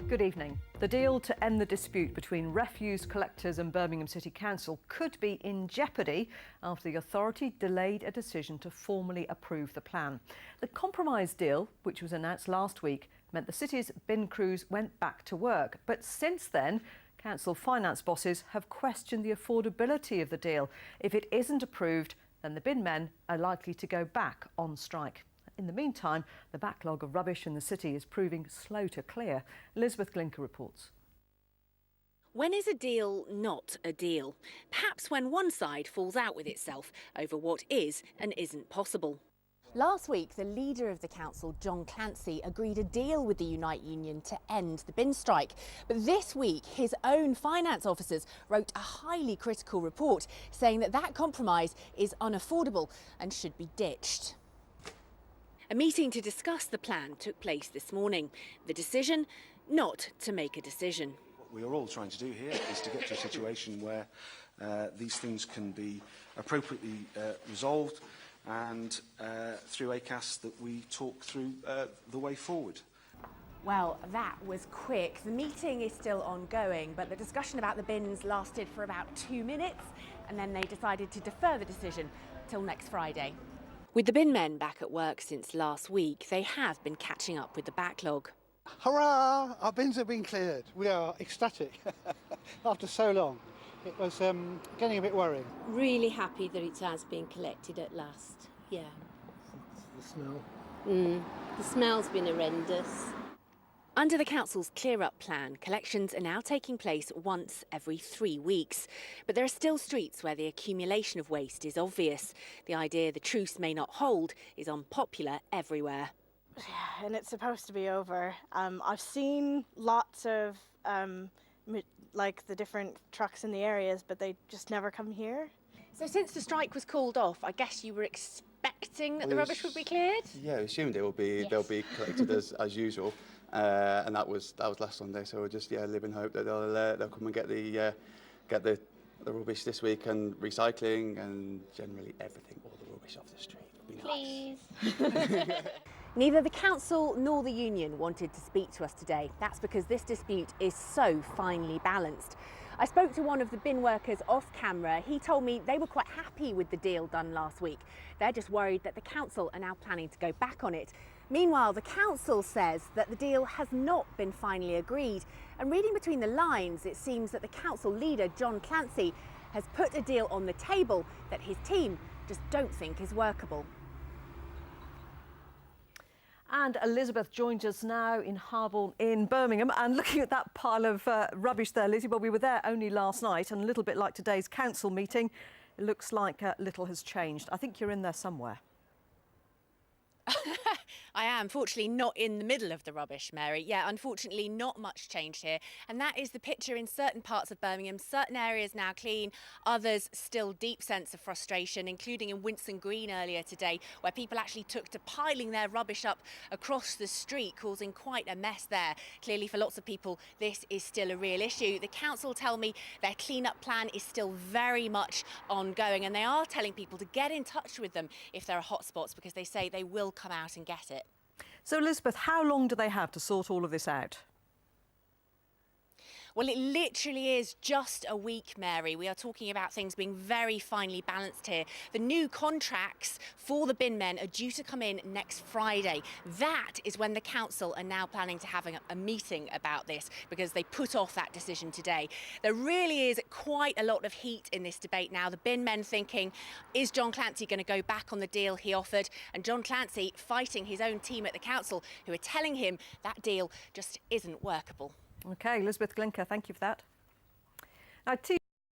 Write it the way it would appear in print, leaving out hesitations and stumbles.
Good evening. The deal to end the dispute between refuse collectors and Birmingham City Council could be in jeopardy after the authority delayed a decision to formally approve the plan. The compromise deal, which was announced last week, meant the city's bin crews went back to work. But since then, council finance bosses have questioned the affordability of the deal. If it isn't approved, then the bin men are likely to go back on strike. In the meantime, the backlog of rubbish in the city is proving slow to clear. Elizabeth Glinker reports. When is a deal not a deal? Perhaps when one side falls out with itself over what is and isn't possible. Last week, the leader of the council, John Clancy, agreed a deal with the Unite union to end the bin strike. But this week, his own finance officers wrote a highly critical report saying that compromise is unaffordable and should be ditched. A meeting to discuss the plan took place this morning. The decision, not to make a decision. What we are all trying to do here is to get to a situation where these things can be appropriately resolved, and through ACAS that we talk through the way forward. Well, that was quick. The meeting is still ongoing, but the discussion about the bins lasted for about 2 minutes, and then they decided to defer the decision till next Friday. With the bin men back at work since last week, they have been catching up with the backlog. Hurrah! Our bins have been cleared. We are ecstatic after so long. It was getting a bit worrying. Really happy that it has been collected at last, yeah. The smell. The smell's been horrendous. Under the council's clear-up plan, collections are now taking place once every 3 weeks. But there are still streets where the accumulation of waste is obvious. The idea the truce may not hold is unpopular everywhere. Yeah, and it's supposed to be over. I've seen lots of like the different trucks in the areas, but they just never come here. So since the strike was called off, I guess you were expecting that the rubbish would be cleared? Yeah, we assumed it will be. They'll be collected as usual, and that was last Sunday. So we'll just live in hope that they'll come and get the rubbish this week, and recycling and generally everything, all the rubbish off the street. Would be nice. Please. Neither the council nor the union wanted to speak to us today. That's because this dispute is so finely balanced. I spoke to one of the bin workers off camera. He told me they were quite happy with the deal done last week. They're just worried that the council are now planning to go back on it. Meanwhile, the council says that the deal has not been finally agreed. And reading between the lines, it seems that the council leader, John Clancy, has put a deal on the table that his team just don't think is workable. And Elizabeth joins us now in Harborne in Birmingham. And looking at that pile of rubbish there, Lizzie, well, we were there only last night, and a little bit like today's council meeting, it looks like little has changed. I think you're in there somewhere. I am, fortunately not in the middle of the rubbish, Mary. Yeah, unfortunately not much changed here. And that is the picture in certain parts of Birmingham. Certain areas now clean, others still deep sense of frustration, including in Winson Green earlier today, where people actually took to piling their rubbish up across the street, causing quite a mess there. Clearly for lots of people, this is still a real issue. The council tell me their clean-up plan is still very much ongoing, and they are telling people to get in touch with them if there are hotspots, because they say they will come out and get it. So, Elizabeth, how long do they have to sort all of this out? Well, it literally is just a week, Mary. We are talking about things being very finely balanced here. The new contracts for the bin men are due to come in next Friday. That is when the council are now planning to have a meeting about this, because they put off that decision today. There really is quite a lot of heat in this debate now. The bin men thinking, is John Clancy going to go back on the deal he offered? And John Clancy fighting his own team at the council, who are telling him that deal just isn't workable. OK, Elizabeth Glinker, thank you for that. Now,